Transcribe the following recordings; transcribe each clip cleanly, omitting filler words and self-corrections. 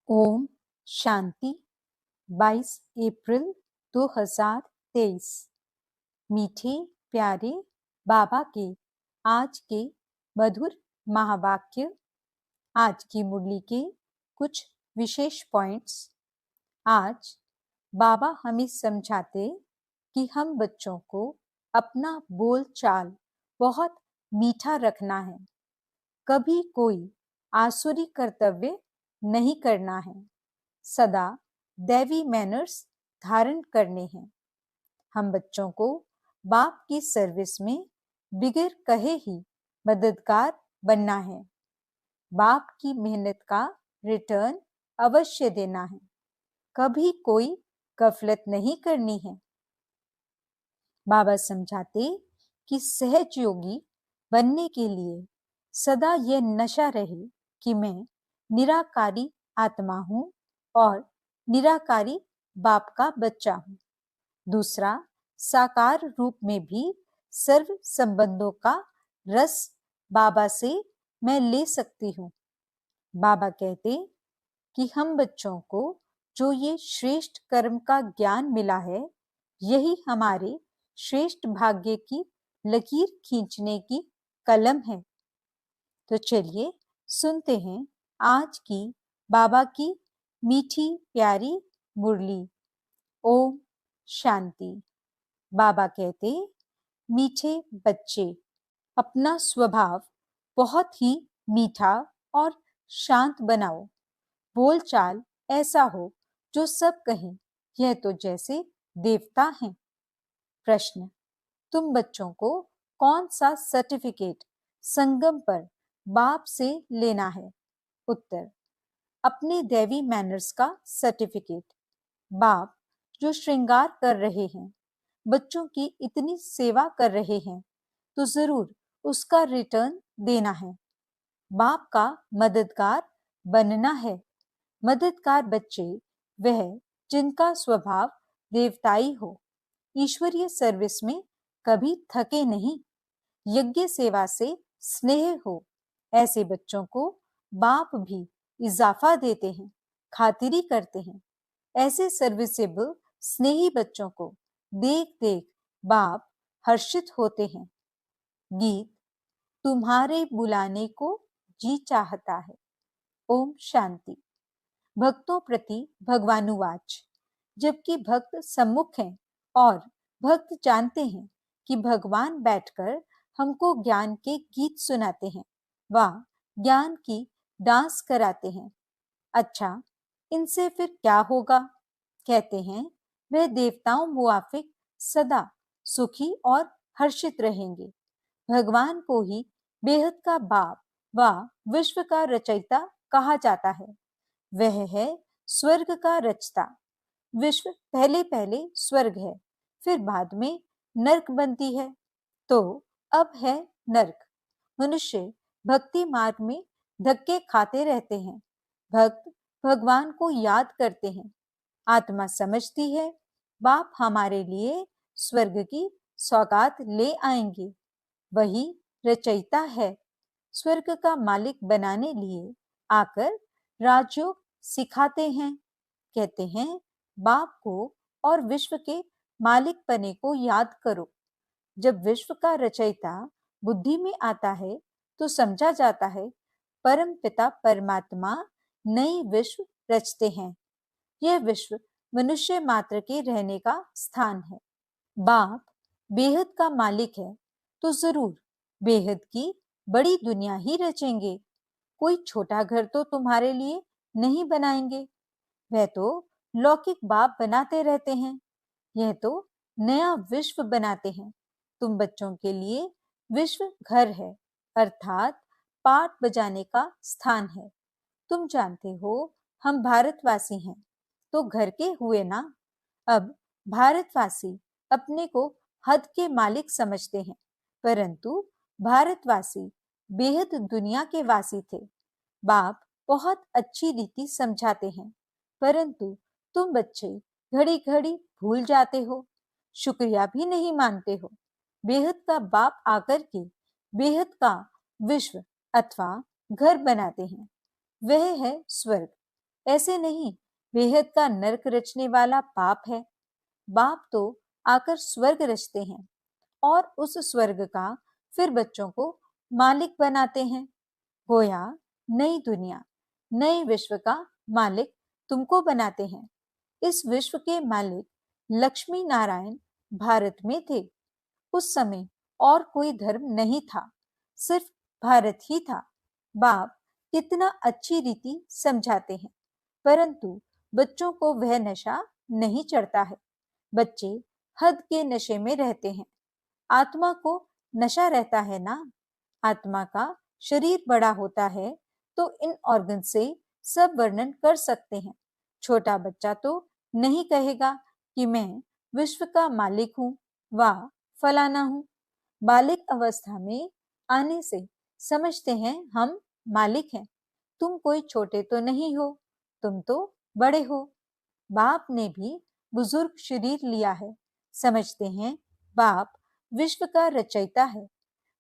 ओम शांति 22 अप्रैल 2023। मीठे प्यारे बाबा के आज के मधुर महावाक्य। आज की मुरली के कुछ विशेष पॉइंट्स। आज बाबा हमें समझाते कि हम बच्चों को अपना बोल चाल बहुत मीठा रखना है। कभी कोई आसुरी कर्तव्य नहीं करना है। सदा दैवी मैनर्स धारण करने हैं। हम बच्चों को बाप की सर्विस में बिगैर कहे ही मददगार बनना है। बाप की मेहनत का रिटर्न अवश्य देना है। कभी कोई गफलत नहीं करनी है। बाबा समझाते कि सहज योगी बनने के लिए सदा यह नशा रहे कि मैं निराकारी आत्मा हूं और निराकारी बाप का बच्चा हूं। दूसरा, साकार रूप में भी सर्व संबंधों का रस बाबा से मैं ले सकती हूँ। बाबा कहते कि हम बच्चों को जो ये श्रेष्ठ कर्म का ज्ञान मिला है, यही हमारे श्रेष्ठ भाग्य की लकीर खींचने की कलम है। तो चलिए सुनते हैं आज की बाबा की मीठी प्यारी मुरली। ओम शांति। बाबा कहते, मीठे बच्चे, अपना स्वभाव बहुत ही मीठा और शांत बनाओ। बोलचाल ऐसा हो जो सब कहें यह तो जैसे देवता हैं। प्रश्न, तुम बच्चों को कौन सा सर्टिफिकेट संगम पर बाप से लेना है? उत्तर, अपने दैवी मैनर्स का सर्टिफिकेट। बाप जो श्रृंगार कर रहे हैं, बच्चों की इतनी सेवा कर रहे हैं, तो जरूर उसका रिटर्न देना है। बाप का मददगार बनना है। मददगार बच्चे वह जिनका स्वभाव देवताई हो, ईश्वरीय सर्विस में कभी थके नहीं, यज्ञ सेवा से स्नेह हो, ऐसे बच्चों को बाप भी इजाफा देते हैं, खातिरी करते हैं। ऐसे सर्विसेबल स्नेही बच्चों को देख देख बाप हर्षित होते हैं। गीत, तुम्हारे बुलाने को जी चाहता है। ओम शांति। भक्तों प्रति भगवानुवाच। जबकि भक्त सम्मुख हैं और भक्त जानते हैं कि भगवान बैठकर हमको ज्ञान के गीत सुनाते हैं, वह ज्ञान की डांस कराते हैं। अच्छा, इनसे फिर क्या होगा? कहते हैं, वह देवताओं मुआफिक सदा सुखी और हर्षित रहेंगे। भगवान को ही बेहद का बाप व विश्व का रचयिता कहा जाता है। वह है स्वर्ग का रचता। विश्व पहले पहले स्वर्ग है, फिर बाद में नरक बनती है, तो अब है नरक। मनुष्य भक्ति मार्ग में धक्के खाते रहते हैं। भक्त भगवान को याद करते हैं। आत्मा समझती है बाप हमारे लिए स्वर्ग की सौगात ले आएंगे। वही रचयिता है। स्वर्ग का मालिक बनाने लिए आकर राजयोग सिखाते हैं। कहते हैं, बाप को और विश्व के मालिक पने को याद करो। जब विश्व का रचयिता बुद्धि में आता है तो समझा जाता है परम पिता परमात्मा नई विश्व रचते हैं। यह विश्व मनुष्य मात्र के रहने का स्थान है। बाप बेहद का मालिक है तो जरूर बेहद की बड़ी दुनिया ही रचेंगे। कोई छोटा घर तो तुम्हारे लिए नहीं बनाएंगे। वह तो लौकिक बाप बनाते रहते हैं। यह तो नया विश्व बनाते हैं। तुम बच्चों के लिए विश्व घर है, अर्थात पाठ बजाने का स्थान है। तुम जानते हो हम भारतवासी हैं, तो घर के हुए ना। अब भारतवासी अपने को हद के मालिक समझते हैं, परंतु भारतवासी बेहद दुनिया के वासी थे। बाप बहुत अच्छी रीति समझाते हैं, परंतु तुम बच्चे घड़ी घड़ी भूल जाते हो, शुक्रिया भी नहीं मानते हो। बेहद का बाप आकर के बेहद का विश्व अथवा घर बनाते हैं। वह है स्वर्ग। ऐसे नहीं, बेहद का नरक रचने वाला बाप है। बाप तो आकर स्वर्ग रचते हैं और उस स्वर्ग का फिर बच्चों को मालिक बनाते हैं। गोया नई दुनिया, नए विश्व का मालिक तुमको बनाते हैं। इस विश्व के मालिक लक्ष्मी नारायण भारत में थे। उस समय और कोई धर्म नहीं था, सिर्फ भारत ही था। बाप कितना अच्छी रीति समझाते हैं, परंतु बच्चों को वह नशा नहीं चढ़ता है। बच्चे हद के नशे में रहते हैं। आत्मा को नशा रहता है ना। आत्मा का शरीर बड़ा होता है तो इन ऑर्गन से सब वर्णन कर सकते हैं। छोटा बच्चा तो नहीं कहेगा कि मैं विश्व का मालिक हूँ व फलाना हूँ। बालिक अवस्था में आने से समझते हैं हम मालिक हैं। तुम कोई छोटे तो नहीं हो, तुम तो बड़े हो। बाप ने भी बुजुर्ग शरीर लिया है। समझते हैं बाप विश्व का रचयिता है,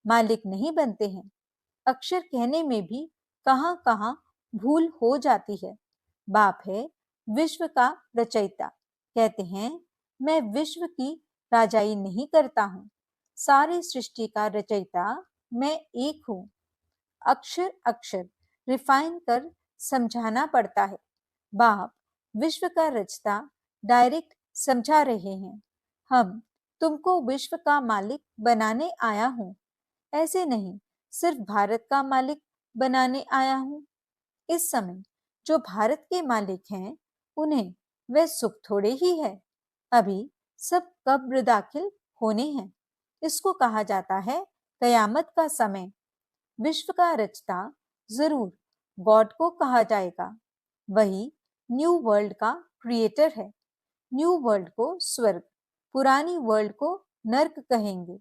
मालिक नहीं बनते हैं। अक्षर कहने में भी कहां कहां भूल हो जाती है। बाप है विश्व का रचयिता। कहते हैं मैं विश्व की राजाई नहीं करता हूँ, सारी सृष्टि का रचयिता मैं एक हूँ। अक्षर अक्षर रिफाइन कर समझाना पड़ता है। बाप विश्व का रचता डायरेक्ट समझा रहे हैं। हम तुमको विश्व का मालिक बनाने आया हूँ, ऐसे नहीं सिर्फ भारत का मालिक बनाने आया हूँ। इस समय जो भारत के मालिक हैं उन्हें वह सुख थोड़े ही है। अभी सब कब्र दाखिल होने हैं। इसको कहा जाता है कयामत का समय। विश्व का रचता जरूर गॉड को कहा जाएगा। वही न्यू वर्ल्ड का क्रिएटर है। न्यू वर्ल्ड को स्वर्ग, पुरानी वर्ल्ड को नर्क कहेंगे।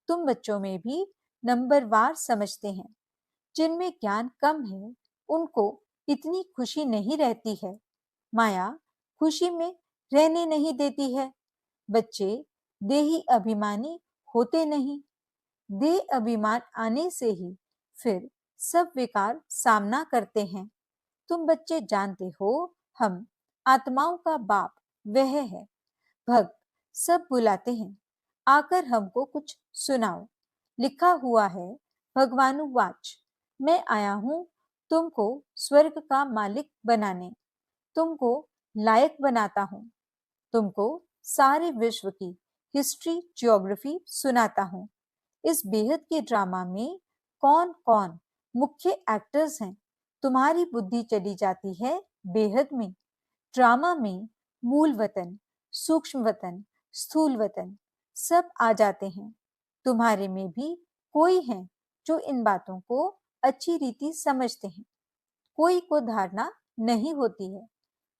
तुम बच्चों में भी नंबरवार समझते हैं। जिनमें ज्ञान कम है उनको इतनी खुशी नहीं रहती है। माया खुशी में रहने नहीं देती है। बच्चे देही अभिमानी होते नहीं। देह अभिमान आने से ही फिर सब विकार सामना करते हैं। तुम बच्चे जानते हो हम आत्माओं का बाप वह है। भक्त सब बुलाते हैं, आकर हमको कुछ सुनाओ। लिखा हुआ है भगवानुवाच, मैं आया हूँ तुमको स्वर्ग का मालिक बनाने। तुमको लायक बनाता हूँ। तुमको सारे विश्व की हिस्ट्री ज्योग्राफी सुनाता हूँ। इस बेहद के ड्रामा में कौन कौन मुख्य एक्टर्स हैं, तुम्हारी बुद्धि चली जाती है बेहद में। ड्रामा में मूल वतन, सूक्ष्म वतन, स्थूल वतन सब आ जाते हैं। तुम्हारे में भी कोई है जो इन बातों को अच्छी रीति समझते हैं। कोई को धारणा नहीं होती है,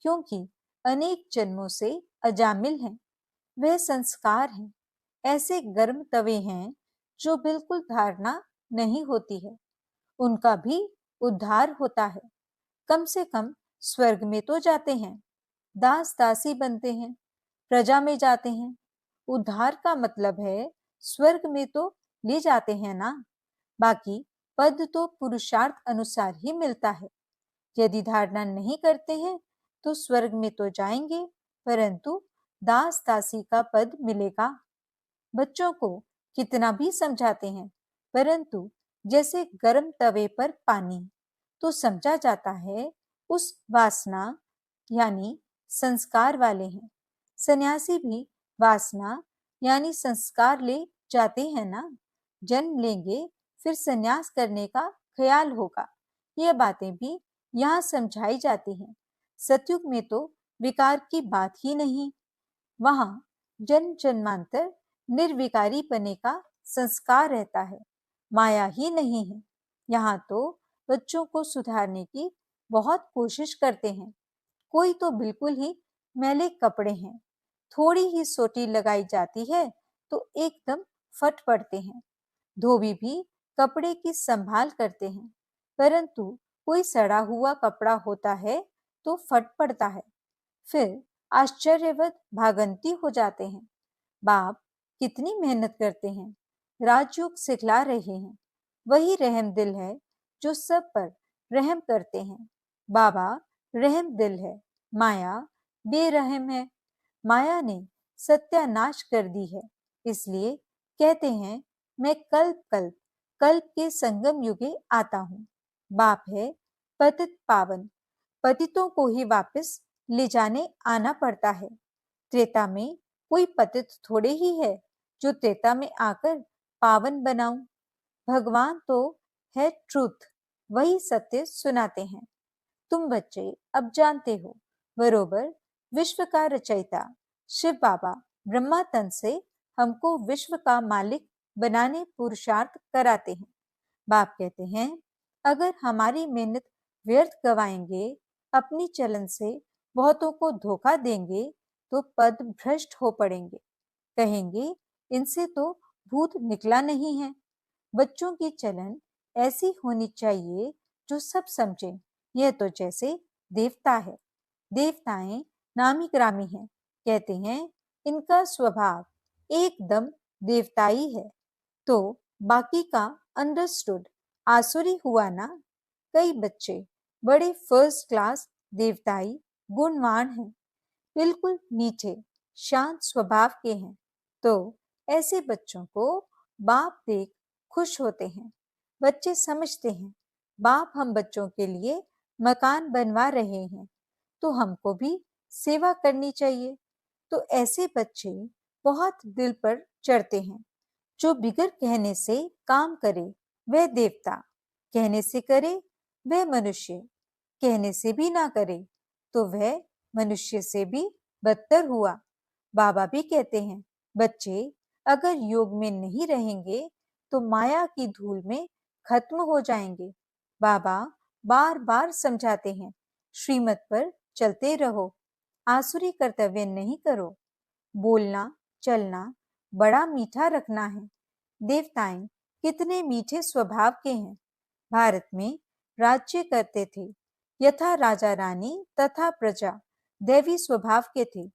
क्योंकि अनेक जन्मों से अजामिल हैं। वह संस्कार हैं, ऐसे गर्म तवे हैं जो बिल्कुल धारणा नहीं होती है। उनका भी उद्धार होता है। कम से कम स्वर्ग में तो जाते हैं। दास दासी बनते हैं, प्रजा में जाते हैं। उद्धार का मतलब है स्वर्ग में तो ले जाते हैं ना। बाकी पद तो पुरुषार्थ अनुसार ही मिलता है। यदि धारणा नहीं करते हैं तो स्वर्ग में तो जाएंगे, परंतु दास दासी का पद मिलेगा। बच्चों को कितना भी समझाते हैं, परंतु जैसे गर्म तवे पर पानी, तो समझा जाता है उस वासना यानी संस्कार वाले हैं। सन्यासी भी वासना यानी संस्कार ले जाते हैं ना। जन्म लेंगे फिर सन्यास करने का ख्याल होगा। यह बातें भी यहाँ समझाई जाती हैं। सतयुग में तो विकार की बात ही नहीं। वहां जन्म जन्मांतर निर्विकारी बने का संस्कार रहता है, माया ही नहीं है। यहाँ तो बच्चों को सुधारने की बहुत कोशिश करते हैं। कोई तो बिल्कुल ही मैले कपड़े हैं, थोड़ी ही सोटी लगाई जाती है तो एकदम फट पड़ते हैं। धोबी भी कपड़े की संभाल करते हैं, परंतु कोई सड़ा हुआ कपड़ा होता है तो फट पड़ता है, फिर आश्चर्यवत भागंती हो जाते हैं। बाप कितनी मेहनत करते हैं, राजयोग सिखला रहे हैं। वही रहम दिल है जो सब पर रहम करते हैं। बाबा रहम दिल है, माया बेरहम है। माया ने सत्यानाश कर दी है, इसलिए कहते हैं मैं कल्प कल्प कल्प के संगम युगे आता हूँ। बाप है पतित पावन, पतितों को ही वापस ले जाने आना पड़ता है। त्रेता में कोई पतित थोड़े ही है जो त्रेता में आकर पावन बनाऊं। भगवान तो है ट्रुथ, वही सत्य सुनाते हैं। तुम बच्चे अब जानते हो, बरोबर विश्व का रचयिता शिव बाबा ब्रह्मा तन से हमको विश्व का मालिक बनाने पुरुषार्थ कराते हैं। बाप कहते हैं अगर हमारी मेहनत व्यर्थ गवाएंगे, अपनी चलन से बहुतों को धोखा देंगे तो पद भ्रष्ट हो पड़ेंगे। कहेंगे इनसे तो भूत निकला नहीं है। बच्चों की चलन ऐसी होनी चाहिए जो सब समझें। यह तो जैसे देवता है, देवताएं नामी ग्रामी हैं, कहते हैं इनका स्वभाव एकदम देवताई है, तो बाकी का अंडरस्टूड आसुरी हुआ ना। कई बच्चे बड़े फर्स्ट क्लास देवताई गुणवान हैं, बिल्कुल मीठे शांत स्वभाव के हैं, तो ऐसे बच्चों को बाप देख खुश होते हैं। बच्चे समझते हैं बाप हम बच्चों के लिए मकान बनवा रहे हैं, तो हमको भी सेवा करनी चाहिए। तो ऐसे बच्चे बहुत दिल पर चढ़ते हैं। जो बिगर कहने से काम करे वह देवता, कहने से करे वह मनुष्य, कहने से भी ना करे तो वह मनुष्य से भी बदतर हुआ। बाबा भी कहते हैं बच्चे अगर योग में नहीं रहेंगे तो माया की धूल में खत्म हो जाएंगे। बाबा बार बार समझाते हैं श्रीमत पर चलते रहो, आसुरी कर्तव्य नहीं करो, बोलना चलना बड़ा मीठा रखना है। देवताएं कितने मीठे स्वभाव के हैं। भारत में राज्य करते थे, यथा राजा रानी तथा प्रजा दैवी स्वभाव के थे।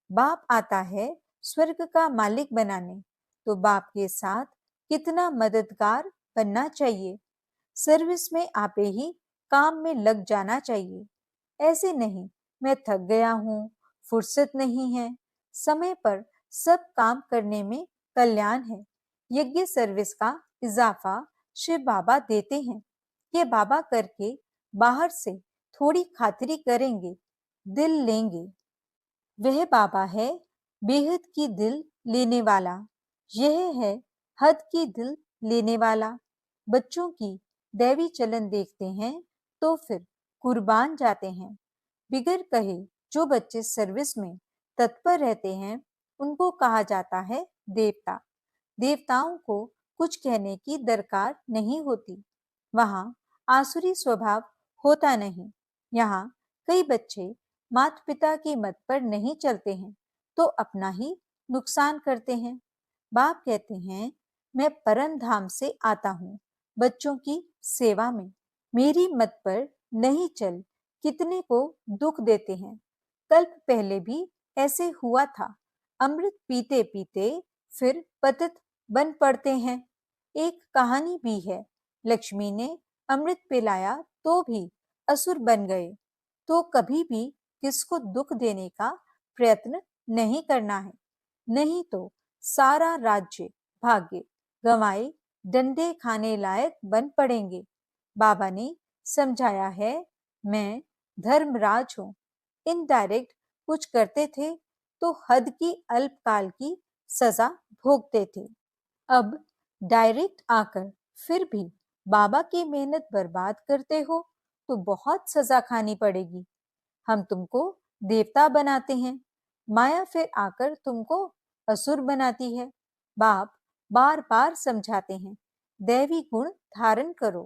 बाप आता है स्वर्ग का मालिक बनाने, तो बाप के साथ कितना मददगार बनना चाहिए। सर्विस में आपे ही काम में लग जाना चाहिए। ऐसे नहीं मैं थक गया हूँ, फुर्सत नहीं है। समय पर सब काम करने में कल्याण है। यज्ञ सर्विस का इजाफा शिव बाबा देते हैं। ये बाबा करके बाहर से थोड़ी खातिरी करेंगे, दिल लेंगे। वह बाबा है बेहद की दिल लेने वाला, यह है हद की दिल लेने वाला। बच्चों की दैवी चलन देखते हैं तो फिर कुर्बान जाते हैं। बिगर कहे जो बच्चे सर्विस में तत्पर रहते हैं उनको कहा जाता है देवता। देवताओं को कुछ कहने की दरकार नहीं होती, वहां आसुरी स्वभाव होता नहीं। यहाँ कई बच्चे माता पिता की मत पर नहीं चलते हैं तो अपना ही नुकसान करते हैं। बाप कहते हैं मैं परम धाम से आता हूँ बच्चों की सेवा में, मेरी मत पर नहीं चल कितने को दुख देते हैं। कल्प पहले भी ऐसे हुआ था, अमृत पीते पीते फिर पतित बन पड़ते हैं। एक कहानी भी है, लक्ष्मी ने अमृत पिलाया तो भी असुर बन गए। तो कभी भी किसको दुख देने का प्रयत्न नहीं करना है, नहीं तो सारा राज्य भाग्य गंवाए डंडे खाने लायक बन पड़ेंगे। बाबा ने समझाया है मैं धर्मराज हूँ। इनडायरेक्ट कुछ करते थे तो हद की अल्पकाल की सजा भोगते थे। अब डायरेक्ट आकर फिर भी बाबा की मेहनत बर्बाद करते हो तो बहुत सजा खानी पड़ेगी। हम तुमको देवता बनाते हैं, माया फिर आकर तुमको असुर बनाती है। बाप बार बार समझाते हैं दैवी गुण धारण करो।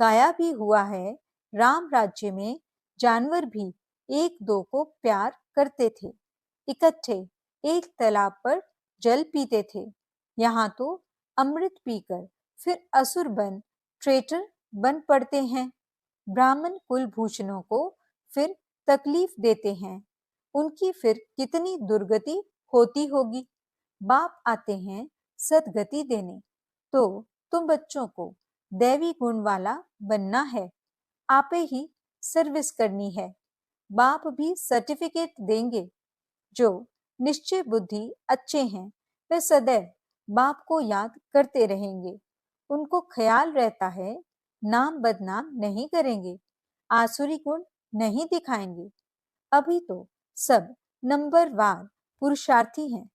गाया भी हुआ है राम राज्य में जानवर भी एक दो को प्यार करते थे, इकट्ठे एक तालाब पर जल पीते थे। यहाँ तो अमृत पीकर फिर असुर बन ट्रेटर बन पड़ते हैं। ब्राह्मण कुलभूषणों को फिर तकलीफ देते हैं, उनकी फिर कितनी दुर्गति होती होगी। बाप आते हैं सदगति देने, तो तुम बच्चों को दैवी गुण वाला बनना है, आपे ही सर्विस करनी है। बाप भी सर्टिफिकेट देंगे। जो निश्चय बुद्धि अच्छे हैं वे सदैव बाप को याद करते रहेंगे। उनको ख्याल रहता है नाम बदनाम नहीं करेंगे, आसुरी गुण नहीं दिखाएंगे। अभी तो सब नंबरवार पुरुषार्थी हैं।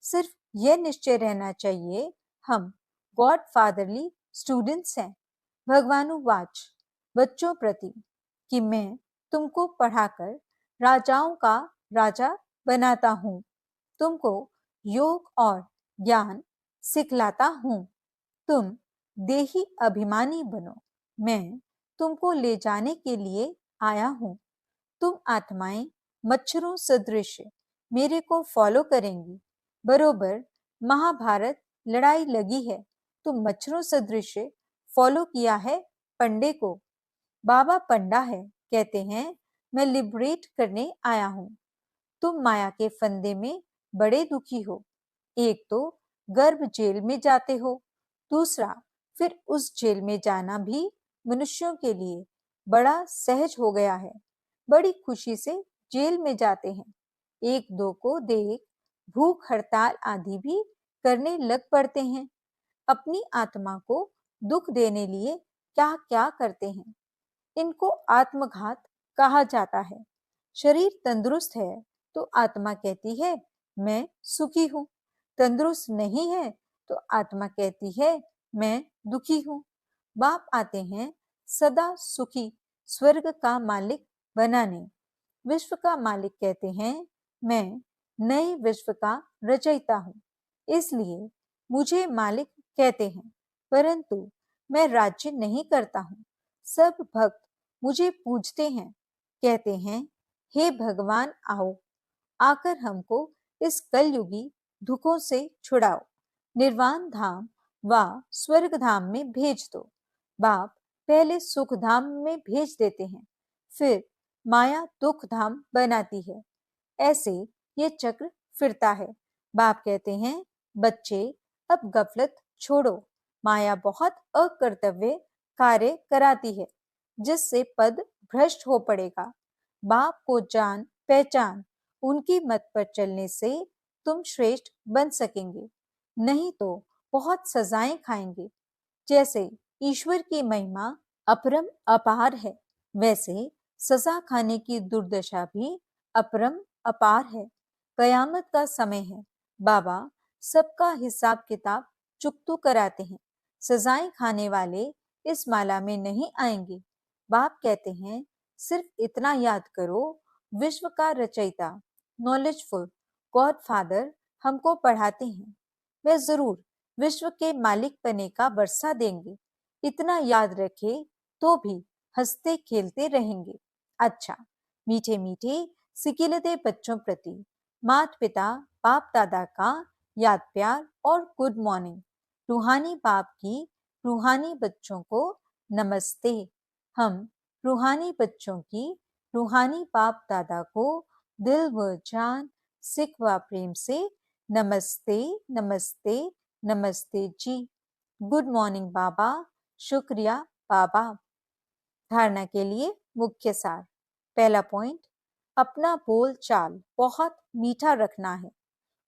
सिर्फ यह निश्चय रहना चाहिए हम गॉड फादरली स्टूडेंट्स हैं। भगवानुवाच बच्चों प्रति कि मैं तुमको पढ़ाकर राजाओं का राजा बनाता हूँ, तुमको योग और ज्ञान सिखलाता हूँ। तुम देही अभिमानी बनो, मैं तुमको ले जाने के लिए आया हूँ। तुम आत्माएं मच्छरों सदृश मेरे को फॉलो करेंगी। बरोबर महाभारत लड़ाई लगी है तो मच्छरों सदृश फॉलो किया है पंडे को। बाबा पंडा है, कहते हैं मैं लिबरेट करने आया हूँ। तुम माया के फंदे में बड़े दुखी हो। एक तो गर्भ जेल में जाते हो, दूसरा फिर उस जेल में जाना भी मनुष्यों के लिए बड़ा सहज हो गया है। बड़ी खुशी से जेल में जाते हैं। एक दो को देख भूख हड़ताल आदि भी करने लग पड़ते हैं। अपनी आत्मा को दुख देने लिए क्या क्या करते हैं। इनको आत्मघात कहा जाता है। शरीर तंदुरुस्त है तो आत्मा कहती है मैं सुखी हूँ, तंदुरुस्त नहीं है तो आत्मा कहती है मैं दुखी हूँ। बाप आते हैं सदा सुखी स्वर्ग का मालिक बनाने। विश्व का मालिक कहते हैं मैं नए विश्व का रचयिता हूँ, इसलिए मुझे मालिक कहते हैं। परंतु मैं राज्य नहीं करता हूँ। सब भक्त मुझे पूछते हैं, कहते हैं हे भगवान आओ, आकर हमको इस कलयुगी दुखों से छुड़ाओ, निर्वाण धाम व स्वर्ग धाम में भेज दो। बाप पहले सुख धाम में भेज देते हैं, फिर माया दुख धाम बनाती है। ऐसे ये चक्र फिरता है। बाप कहते हैं बच्चे अब गफलत छोड़ो, माया बहुत अकर्तव्य कार्य कराती है जिससे पद भ्रष्ट हो पड़ेगा। बाप को जान पहचान, उनकी मत पर चलने से तुम श्रेष्ठ बन सकेंगे, नहीं तो बहुत सजाएं खाएंगे। जैसे ईश्वर की महिमा अपरम अपार है, वैसे सजा खाने की दुर्दशा भी अपरम अपार है। कयामत का समय है, बाबा सबका हिसाब किताब चुकतू कराते हैं। सजाएं खाने वाले इस माला में नहीं आएंगे। बाप कहते हैं सिर्फ इतना याद करो, विश्व का रचयिता नॉलेजफुल गॉड फादर हमको पढ़ाते हैं। वे जरूर विश्व के मालिक बने का वर्षा देंगे। इतना याद रखे तो भी हंसते खेलते रहेंगे। अच्छा, मीठे मीठे सिकिलते बच्चों प्रति माता पिता बाप दादा का याद प्यार और गुड मॉर्निंग। रूहानी बाप की रूहानी बच्चों को नमस्ते। हम रूहानी बच्चों की रूहानी बाप दादा को दिल व जान सिख व प्रेम से नमस्ते नमस्ते नमस्ते जी। गुड मॉर्निंग बाबा, शुक्रिया बाबा। धारणा के लिए मुख्य सार। पहला पॉइंट, अपना बोल चाल बहुत मीठा रखना है,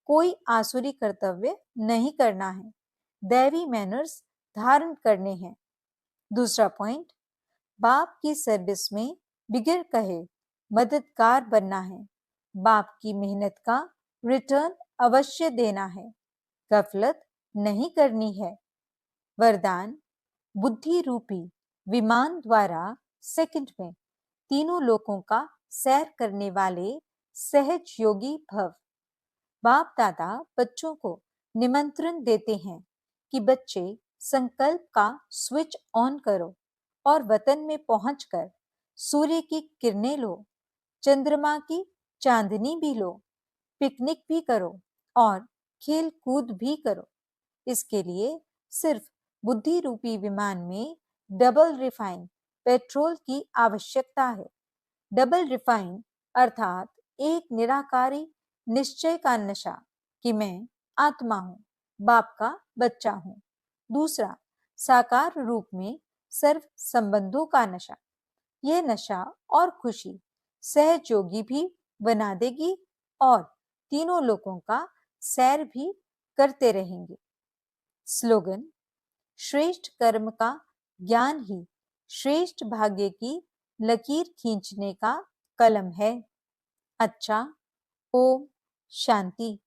कोई आसुरी कर्तव्य नहीं करना है, दैवी मैनर्स धारण करने हैं। दूसरा पॉइंट, बाप की सर्विस में बिगड़ कहे मददगार बनना है, बाप की मेहनत का रिटर्न अवश्य देना है, गफलत नहीं करनी है। वरदान, बुद्धि रूपी विमान द्वारा सेकंड में तीनों लोकों का सैर करने वाले सहज योगी भव। बाप दादा बच्चों को निमंत्रण देते हैं कि बच्चे संकल्प का स्विच ऑन करो और वतन में पहुंचकर सूर्य की किरणें लो, चंद्रमा की चांदनी भी लो, पिकनिक भी करो और खेल कूद भी करो। इसके लिए सिर्फ बुद्धि रूपी विमान में डबल रिफाइन पेट्रोल की आवश्यकता है। डबल रिफाइन अर्थात एक निराकारी निश्चय का नशा कि मैं आत्मा हूँ, बाप का बच्चा हूँ। दूसरा, साकार रूप में सर्व संबंधों का नशा। यह नशा और खुशी सहयोगी भी बना देगी और तीनों लोगों का सैर भी करते रहेंगे। स्लोगन: श्रेष्ठ कर्म का ज्ञान ही श्रेष्ठ भाग्य की लकीर खींचने का कलम है। अच्छा, ओम शांति।